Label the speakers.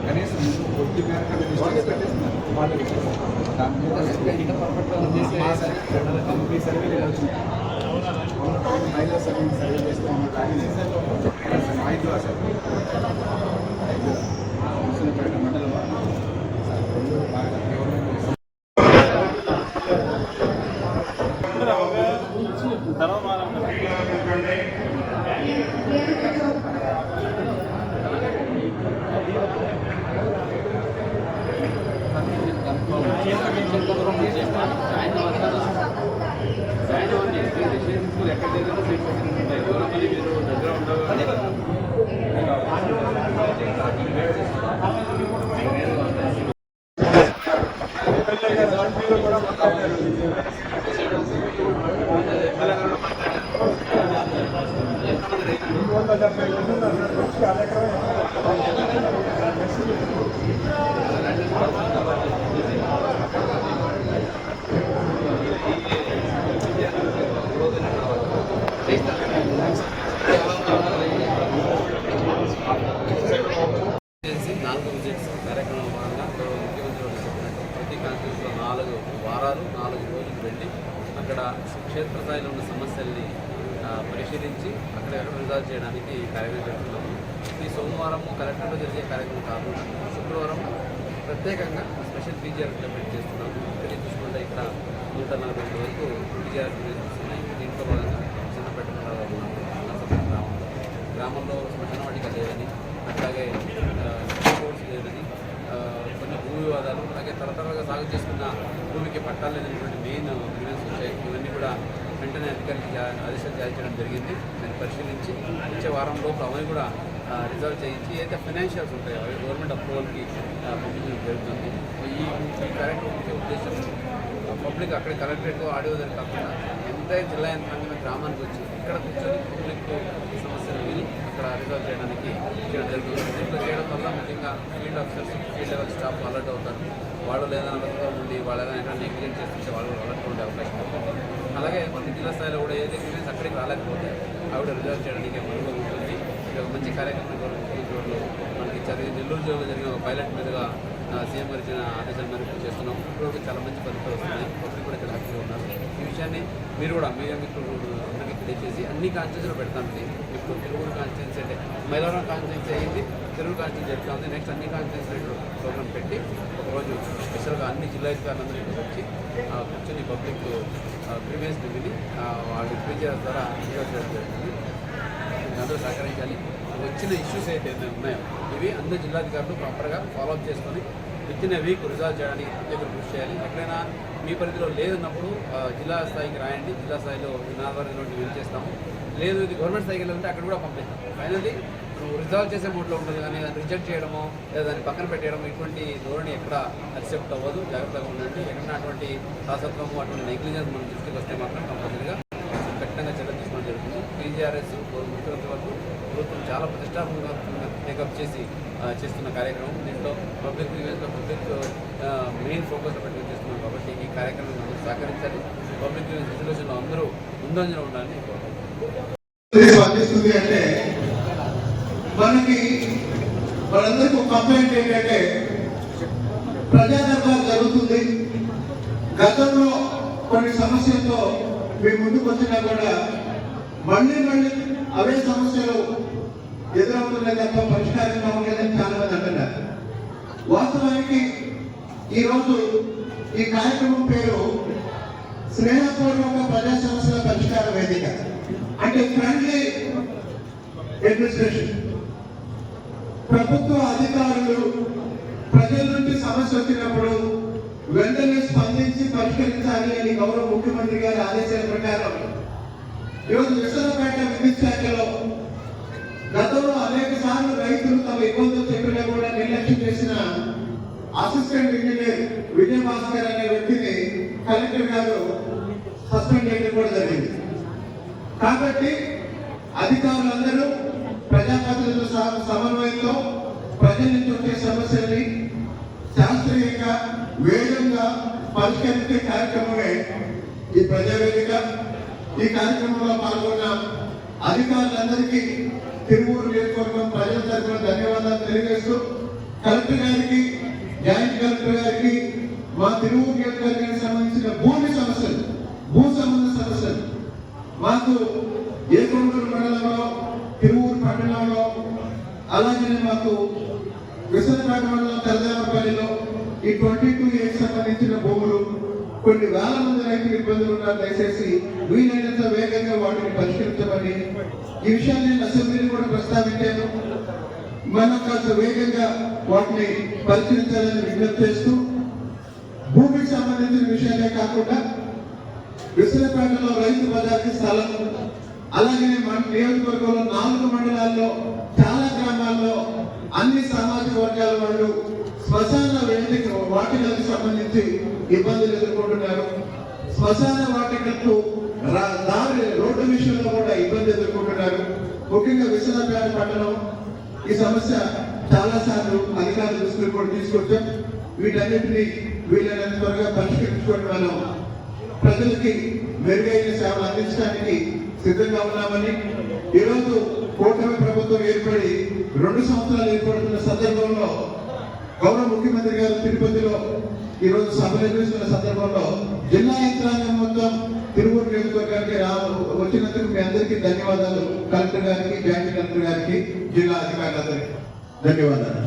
Speaker 1: కనీసం కొద్ది మేరకు కంపెనీ సర్వే మహిళా సర్వే చేస్తాము కానీ మండలం
Speaker 2: నాలుగు విజిట్స్ కార్యక్రమం భాగంగా ముఖ్యమంత్రి ప్రతి కాన్స్టిట్యూన్సీలో 4 వారాలు 4 రోజులు వెళ్ళి అక్కడ క్షేత్రస్థాయిలో ఉన్న సమస్యల్ని పరిశీలించి అక్కడ రిజాల్వ్ చేయడానికి కార్యక్రమం జరుగుతున్నాము. ఈ సోమవారం కలెక్టర్లో జరిగే కార్యక్రమం కాకుండా శుక్రవారం ప్రత్యేకంగా స్పెషల్ పీజీఆర్ ఇంప్లిమెంట్ చేస్తున్నాము. ఇక్కడ చూసుకుంటే ఇక్కడ 140 వరకు పీజీఆర్ ఉన్నాయి. దీంట్లో భాగంగా చిన్నపేట గ్రామంలో శ్మశాన వాటిక లేదని, అట్లాగే స్పోర్ట్స్ లేదని, కొన్ని భూ వివాదాలు, అలాగే తరతరాలుగా సాగు చేసుకున్న భూమికి పట్టాలు లేనటువంటి మెయిన్ గ్రీవెన్స్ వచ్చాయి. ఇవన్నీ కూడా వెంటనే అధికారికి ఆదేశాలు జారీ చేయడం జరిగింది. దాన్ని పరిశీలించి వచ్చే వారం లోపు అవన్నీ కూడా రిజాల్వ్ చేయించి అయితే ఫైనాన్షియల్స్ ఉంటాయో అవి గవర్నమెంట్ అప్రూవల్కి పంపించడం జరుగుతుంది. ఈ కార్యక్రమం ముఖ్య ఉద్దేశం పబ్లిక్ అక్కడ కలెక్టరేట్ ఆడియో దగ్గర కాకుండా ఎంటైర్ జిల్లా యంత్రాంగం గ్రామానికి వచ్చి ఇక్కడ కూర్చొని పబ్లిక్ సమస్యలు విని అక్కడ రిజాల్వ్ చేయడానికి చేయడం జరుగుతుంది. దీంట్లో చేయడం వల్ల ముఖ్యంగా field officers, field level staff alert అవుతారు. వాళ్ళు లేదా అలర్ట్గా ఉండి వాళ్ళు ఏదైనా నెగ్లిజెంట్ చేస్తుంటే వాళ్ళు అలర్ట్గా ఉండే అవకాశం ఉంటుంది. అలాగే మన జిల్లా స్థాయిలో కూడా ఏదైతే గ్రీవెన్స్ అక్కడికి రాలేకపోతే ఆవిడ రిజాల్వ్ చేయడానికి అనుభవం ఉంటుంది. ఇది ఒక మంచి కార్యక్రమం రోడ్లో మనకి నెల్లూరు జిల్లాలో జరిగిన ఒక పైలట్ మీదుగా సీఎం గారు ఇచ్చిన ఆదేశాల మేరకు చేస్తున్నాం. ఇప్పుడు చాలా మంచి ఫలితాలు వస్తున్నాయి. పబ్లిక్ కూడా చాలా హ్యాపీగా ఉన్నారు. ఈ విషయాన్ని మీరు కూడా మీడియా మిత్రులు అందరికీ తెలియజేసి అన్ని కాన్స్టిట్యూన్సీలో పెడతామండి. ఇప్పుడు తిరువురు కాన్స్టిట్యూన్సీ అంటే మైలవరం కాన్స్టిట్యూన్సీ అయింది, తిరువురు కాన్స్టిట్యూన్సీ జరుగుతుంది. నెక్స్ట్ అన్ని కాన్స్టిట్యూన్సీలో ప్రోగ్రామ్ పెట్టి ఒకరోజు స్పెషల్గా అన్ని జిల్లా అధికారులందరికీ వచ్చి కూర్చొని పబ్లిక్ ప్రీవియస్ విని వాళ్ళు పీజీఆర్ ద్వారా చేయడం జరుగుతుంది. అందరూ సహకరించాలి. వచ్చిన ఇష్యూస్ అయితే ఉన్నాయో ఇవి అందరు జిల్లాధికారులు ప్రాపర్గా ఫాలోఅప్ చేసుకొని విత్ వీక్ రిజాల్వ్ చేయడానికి ప్రత్యేక కృషి చేయాలి. ఎక్కడైనా మీ పరిధిలో లేదన్నప్పుడు జిల్లా స్థాయికి రాయండి. జిల్లా స్థాయిలో నాలుగు వీలు చేస్తాము. లేదు ఇది గవర్నమెంట్ స్థాయికి వెళ్ళాలంటే అక్కడ కూడా పంపిస్తాం. ఫైనల్లీ రిజాల్వ్ చేసే మోడ్లో ఉంటుంది కానీ దాన్ని రిజెక్ట్ చేయడమో లేదా దాన్ని పక్కన పెట్టేయడం ఇటువంటి ధోరణి ఎక్కడ అక్సెప్ట్ అవ్వదు. జాగ్రత్తగా ఉండండి. ఎక్కడైనా అటువంటి శాసత్వము అటువంటి నెగ్లిజెన్స్ మన దృష్టికి వస్తే మాత్రం కంపల్సరీగా ఖచ్చితంగా చర్య తీసుకోవడం జరుగుతుంది. పీజీఆర్ఎస్ ముఖ్యమంత్రి వరకు ప్రభుత్వం చాలా ప్రతిష్టాత్మకంగా టేకప్ చేస్తున్న కార్యక్రమం. దీంట్లో పబ్లిక్ రివ్యూస్లో పబ్లిక్ మెయిన్ ఫోకస్లో పెట్టుకుని చేస్తున్నాం కాబట్టి ఈ కార్యక్రమం అందరూ సహకరించాలి. పబ్లిక్ రివ్యూస్ రిజల్యూషన్లో అందరూ ముందంజలో ఉండాలని
Speaker 3: అంటే మనకి వాళ్ళందరికీ ఒక కంప్లైంట్ ఏంటంటే ప్రజాదర్బార్ జరుగుతుంది. గతంలో కొన్ని సమస్యలతో మేము ముందుకు వచ్చినా కూడా మళ్ళీ అవే సమస్యలు ఎదురవుతున్నాయి తప్ప పరిష్కారంగా ఉండేదని చాలా మంది అంటున్నారు. వాస్తవానికి ఈరోజు ఈ కార్యక్రమం పేరు స్నేహపూర్వక ప్రజా సమస్యల పరిష్కార వేదిక. అంటే ఫ్రెండ్లీ అడ్మినిస్ట్రేషన్. ప్రభుత్వ అధికారులు ప్రజల నుండి సమస్య వచ్చినప్పుడు వెంటనే స్పందించి పరిష్కరించాలి అని గౌరవ ముఖ్యమంత్రి గారి ఆదేశాల ప్రకారం ఈరోజు విశాఖపేట విద్యుత్ శాఖలో గతంలో అనేక సార్లు రైతులు తమ ఇబ్బందులు చెప్పినా కూడా నిర్లక్ష్యం చేసిన అసిస్టెంట్ ఇంజనీర్ విజయభాస్కర్ అనే వ్యక్తిని కలెక్టర్ గారు సస్పెండ్ చేయడం కూడా జరిగింది. కాబట్టి అధికారులందరూ ప్రజాప్రతినిధుల సమన్వయంతో ప్రజల నుంచి వచ్చే సమస్యల్ని శాస్త్రీయంగా వేగంగా పరిష్కరించే కార్యక్రమమే ఈ ప్రజావేదిక. ఈ కార్యక్రమంలో పాల్గొన్న అధికారులందరికీ తిరువూరు నియోజకవర్గం ప్రజల తరఫున ధన్యవాదాలు తెలియజేస్తూ కలెక్టర్ గారికి, జాయింట్ కలెక్టర్ గారికి మా తిరువూరు నియోజకవర్గానికి సంబంధించిన భూ సంబంధ సమస్యలు మాకు ఏకొండూరు మండలంలో, తిరువూరు పట్టణంలో, అలాగే మాకు విశాఖపేట మండలం తెల్లదేవరపల్లిలో ఈ 22A సంబంధించిన భూములు కొన్ని వేల మంది రైతులు ఇబ్బందులు ఉన్నారు. దయచేసి వీలైనంత వేగంగా వాటిని పరిష్కరించమని ఈ విషయాన్ని నేను అసెంబ్లీని కూడా ప్రస్తావించాను. మనం కాస్త వేగంగా వాటిని పరిశీలించాలని విజ్ఞప్తి చేస్తూ భూమికి సంబంధించిన విషయాలే కాకుండా విశాఖపేటలో రైతు బజార్కి స్థలం, అలాగే మన నియోజకవర్గంలో 4 మండలాల్లో చాలా గ్రామాల్లో అన్ని సామాజిక వర్గాల వాళ్ళు శ్మశాన వాటికలకు సంబంధించి ఇబ్బందులు ఎదుర్కొంటున్నారు. శ్మశాన వాటికలకు రోడ్డు విషయంలో కూడా ఇబ్బంది ఎదుర్కొంటున్నారు. ముఖ్యంగా విశాఖపేట పట్టణం ఈ సమస్య చాలా సార్లు అధికారుల దృష్టికి కూడా తీసుకొచ్చాం. వీటన్నిటినీ వీలైనంత త్వరగా పరిష్కరించుకొని మనం ప్రజలకి మెరుగైన సేవలు అందించడానికి సిద్ధంగా ఉన్నామని, ఈరోజు కూటమి ప్రభుత్వం ఏర్పడి 2 సంవత్సరాలు ఏర్పడుతున్న సందర్భంలో గౌరవ ముఖ్యమంత్రి గారు తిరుపతిలో ఈరోజు సభ నిర్వహిస్తున్న సందర్భంలో జిల్లా యంత్రాంగం మొత్తం తిరువూరు నియోజకవర్గానికి వచ్చినందుకు మీ అందరికీ ధన్యవాదాలు. కలెక్టర్ గారికి, జాయింట్ కలెక్టర్ గారికి, జిల్లా అధికారులందరికీ ధన్యవాదాలు.